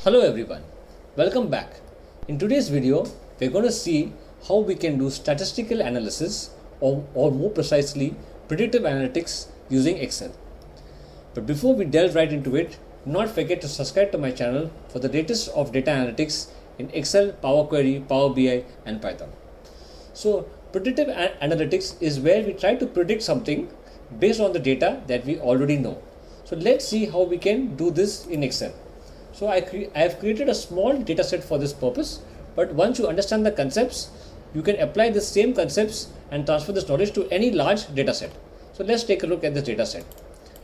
Hello everyone, welcome back. In today's video, we're going to see how we can do statistical analysis or more precisely predictive analytics using Excel. But before we delve right into it, do not forget to subscribe to my channel for the latest of data analytics in Excel, Power Query, Power BI and Python. So predictive analytics is where we try to predict something based on the data that we already know. So let's see how we can do this in Excel. So I have created a small data set for this purpose, but once you understand the concepts, you can apply the same concepts and transfer this knowledge to any large data set. So let's take a look at this data set.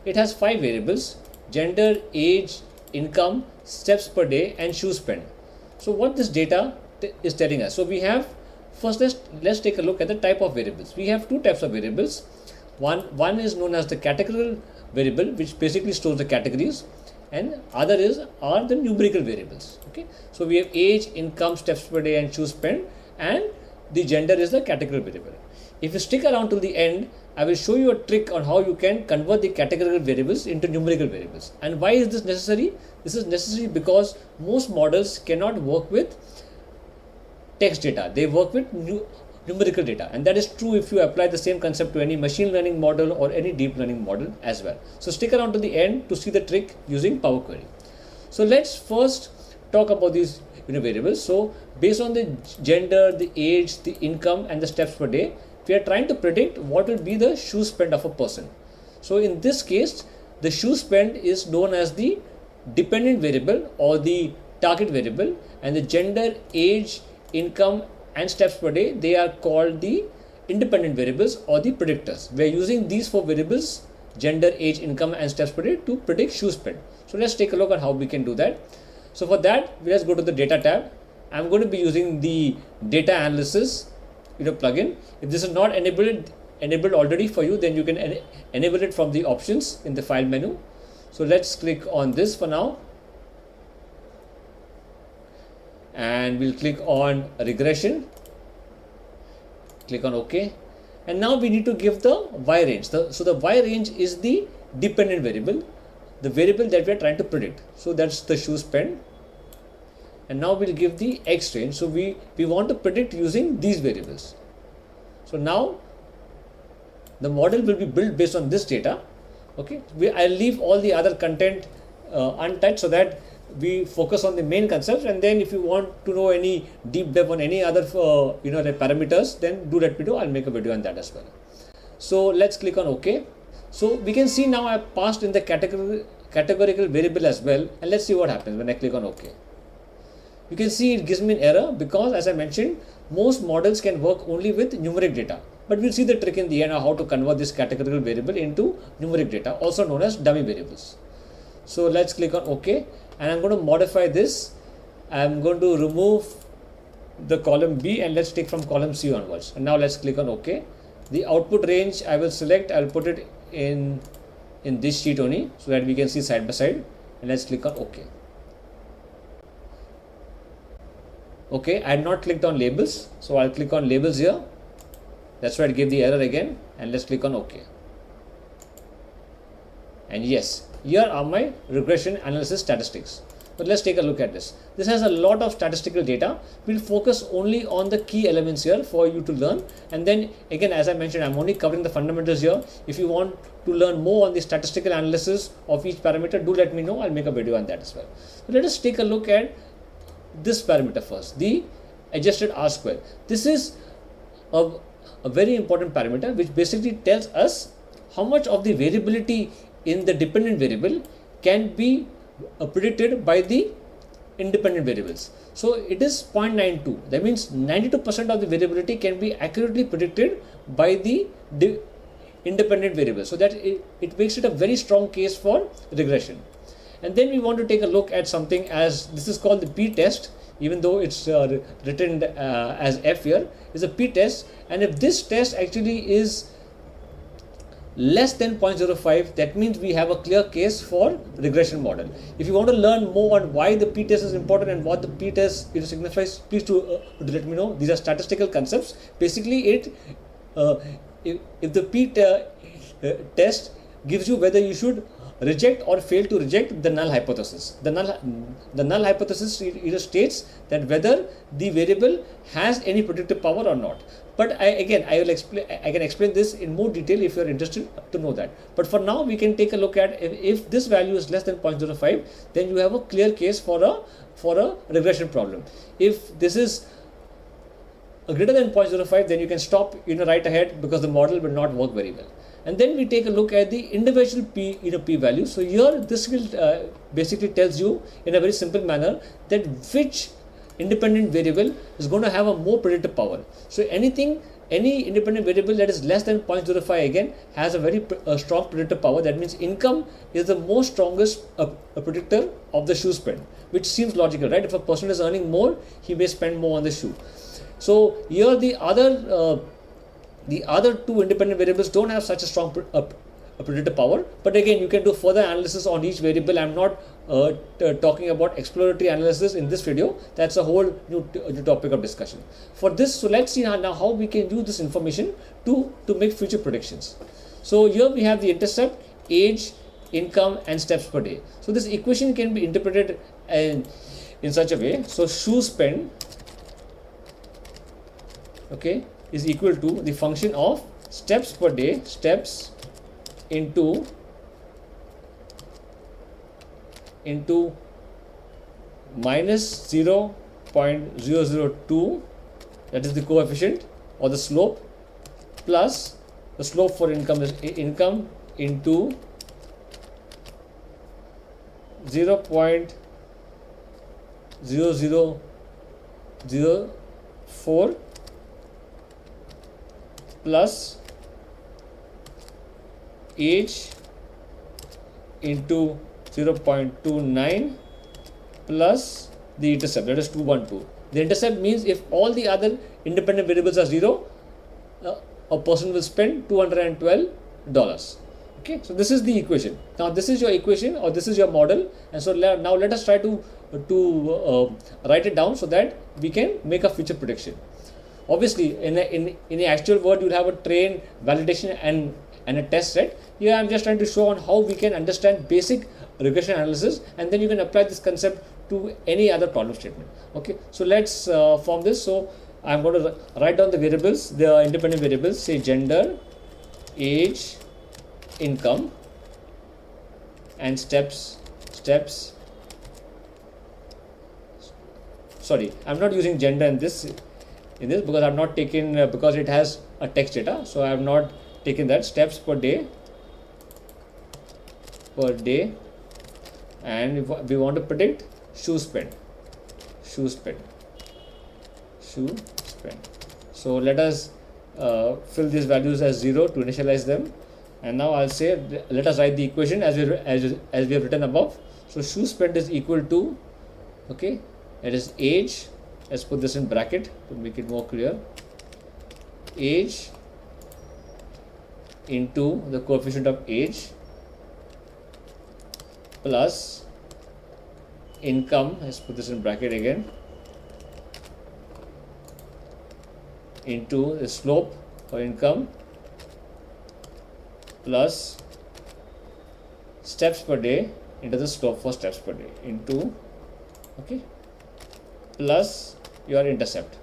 It has 5 variables: gender, age, income, steps per day and shoe spend. So what this data is telling us? So we have, first let's take a look at the type of variables. We have 2 types of variables. One is known as the categorical variable, which basically stores the categories, and other are the numerical variables. Okay, so we have age, income, steps per day and shoe spend, and the gender is the categorical variable. If you stick around till the end, I will show you a trick on how you can convert the categorical variables into numerical variables. And why is this necessary? This is necessary because most models cannot work with text data. They work with numerical data, and that is true if you apply the same concept to any machine learning model or any deep learning model as well. So stick around to the end to see the trick using Power Query. So let's first talk about these variables. So based on the gender, the age, the income and the steps per day, we are trying to predict what will be the shoe spend of a person. So in this case, the shoe spend is known as the dependent variable or the target variable, and the gender, age, income and steps per day, they are called the independent variables or the predictors. We are using these 4 variables, gender, age, income and steps per day, to predict shoe spend. So let's take a look at how we can do that. So for that, let's go to the data tab. I'm going to be using the data analysis plugin. If this is not enabled already for you, then you can enable it from the options in the file menu. So let's click on this for now, and we'll click on regression, click on OK, and now we need to give the Y range. So the Y range is the dependent variable, the variable that we are trying to predict. So that's the shoe spend. And now we'll give the X range. So we want to predict using these variables. So now the model will be built based on this data. Okay, I'll leave all the other content untouched so that we focus on the main concepts, and then if you want to know any deep dive on any other the parameters, then do let me know. I'll make a video on that as well. So let's click on OK. So we can see now I passed in the categorical variable as well, and let's see what happens when I click on OK. You can see it gives me an error because, as I mentioned, most models can work only with numeric data, but we'll see the trick in the end of how to convert this categorical variable into numeric data, also known as dummy variables. So let's click on OK, and I'm going to modify this. I'm going to remove the column B and let's take from column C onwards. And now let's click on OK. The output range I will select, I'll put it in this sheet only so that we can see side by side, and let's click on OK. Okay, I had not clicked on labels, so I'll click on labels here. That's why it gave the error again, and let's click on OK. And yes, here are my regression analysis statistics. But let's take a look at this. This has a lot of statistical data. We'll focus only on the key elements here for you to learn. And then again, as I mentioned, I'm only covering the fundamentals here. If you want to learn more on the statistical analysis of each parameter, do let me know. I'll make a video on that as well. So let us take a look at this parameter first, the adjusted R square. This is a very important parameter which basically tells us how much of the variability in the dependent variable can be predicted by the independent variables. So it is 0.92. That means 92% of the variability can be accurately predicted by the independent variable. So that it makes it a very strong case for regression. And then we want to take a look at something as this is called the p-test, even though it's written as F here, is a p-test. And if this test actually is less than 0.05, that means we have a clear case for regression model. If you want to learn more on why the p-test is important and what the p-test signifies, please do let me know. These are statistical concepts. Basically, if the p-test gives you whether you should reject or fail to reject the null hypothesis. The null hypothesis either states that whether the variable has any predictive power or not. But I can explain this in more detail if you are interested to know that. But for now, we can take a look at if this value is less than 0.05, then you have a clear case for a regression problem. If this is greater than 0.05, then you can stop right ahead, because the model will not work very well. And then we take a look at the individual p value. So here this will basically tells you in a very simple manner that which independent variable is going to have a more predictive power. So any independent variable that is less than 0.05 again has a very strong predictive power. That means income is the most strongest predictor of the shoe spend, which seems logical, right? If a person is earning more, he may spend more on the shoe. So here the other two independent variables don't have such a strong predictive power, but again you can do further analysis on each variable. I'm not talking about exploratory analysis in this video. That's a whole new topic of discussion. For this, so let's see now how we can use this information to make future predictions. So here we have the intercept, age, income, and steps per day. So this equation can be interpreted in such a way. So shoe spend, okay, is equal to the function of steps per day, steps into minus 0.002, that is the coefficient or the slope, plus the slope for income is income into 0.0004 plus age into 0.29 plus the intercept, that is 212. The intercept means if all the other independent variables are 0, a person will spend $212. Okay, so this is the equation. Now this is your equation, or this is your model, and so now let us try to write it down so that we can make a future prediction. Obviously, in the actual world, you'll have a train, validation, and a test set. Here I'm just trying to show on how we can understand basic regression analysis, and then you can apply this concept to any other problem statement. Okay, so let's form this. So I'm going to write down the variables, the independent variables, say gender, age, income, and steps. Sorry, I'm not using gender in this because I've not taken because it has a text data, so I have not taken that. Steps per day, and we want to predict shoe spend. So let us fill these values as 0 to initialize them, and now I'll say let us write the equation as we have written above. So shoe spend is equal to, okay, that is age. Let's put this in bracket to make it more clear. Age into the coefficient of age plus income, let's put this in bracket again, into the slope for income plus steps per day into the slope for steps per day into, okay, plus your intercept.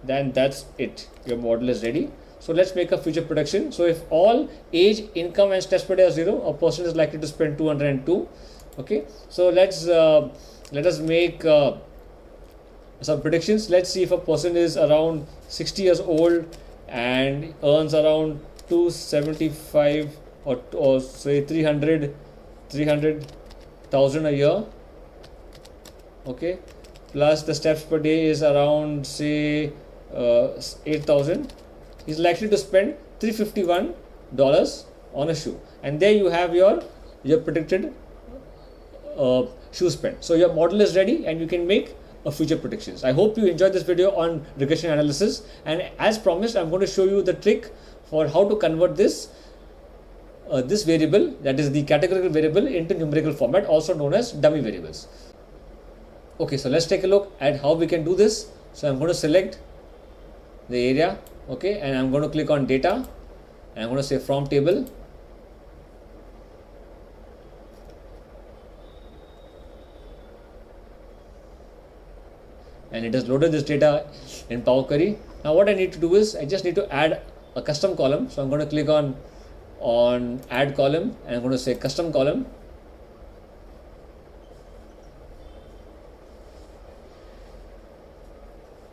Then that's it, your model is ready. So let's make a future prediction. So if all age, income, and steps per day are 0, a person is likely to spend 202. Okay, so let us make some predictions. Let's see if a person is around 60 years old and earns around 275 or say 300,000 a year. Okay, plus the steps per day is around say 8,000. He's likely to spend $351 on a shoe, and there you have your predicted shoe spend. So your model is ready, and you can make future predictions. I hope you enjoyed this video on regression analysis, and as promised, I'm going to show you the trick for how to convert this variable, that is the categorical variable, into numerical format, also known as dummy variables. Okay, so let's take a look at how we can do this. So I'm going to select the area, okay, and I'm going to click on data, and I'm going to say from table, and it has loaded this data in Power Query. Now what I need to do is I just need to add a custom column. So I'm going to click on add column, and I'm going to say custom column.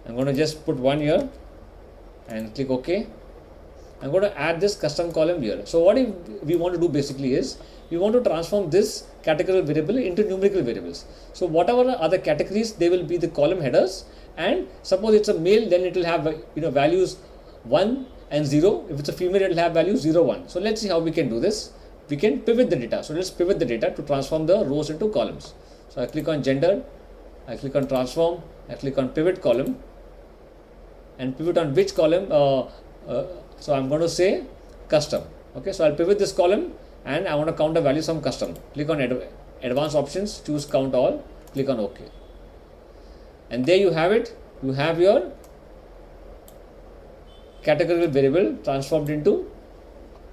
I'm going to just put one here and click OK. I'm going to add this custom column here. So what we want to do basically is we want to transform this categorical variable into numerical variables. So whatever are the categories, they will be the column headers, and suppose it's a male, then it will have values 1 and 0. If it's a female, it will have values 0, 1. So let's see how we can do this. We can pivot the data. So let's pivot the data to transform the rows into columns. So I click on gender, I click on transform, I click on pivot column, and pivot on which column? So I'm going to say custom. Okay, so I'll pivot this column, and I want to count the values from custom. Click on advanced options, choose count all, click on OK. And there you have it. You have your categorical variable transformed into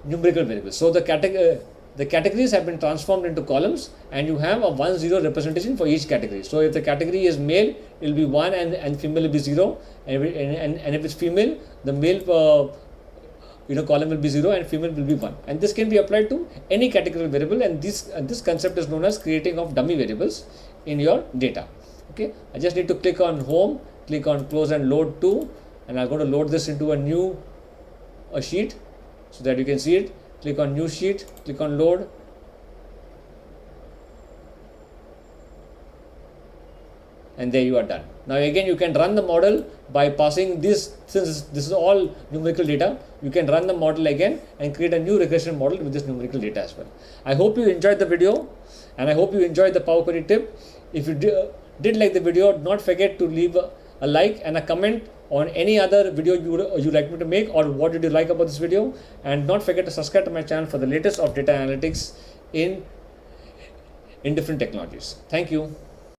numerical variable. So the categories have been transformed into columns, and you have a 1, 0 representation for each category. So if the category is male, it will be 1 and female will be 0, and if it's female, the male column will be 0 and female will be 1. And this can be applied to any categorical variable, and this concept is known as creating of dummy variables in your data. Okay, I just need to click on home, click on close and load to, and I'm going to load this into a new sheet so that you can see it. Click on new sheet, click on load, and there you are done. Now again, you can run the model by passing this. Since this is all numerical data, you can run the model again and create a new regression model with this numerical data as well. I hope you enjoyed the video, and I hope you enjoyed the Power Query tip. If you did like the video, do not forget to leave a like and a comment on any other video you like me to make, or what did you like about this video, and not forget to subscribe to my channel for the latest of data analytics in different technologies. Thank you.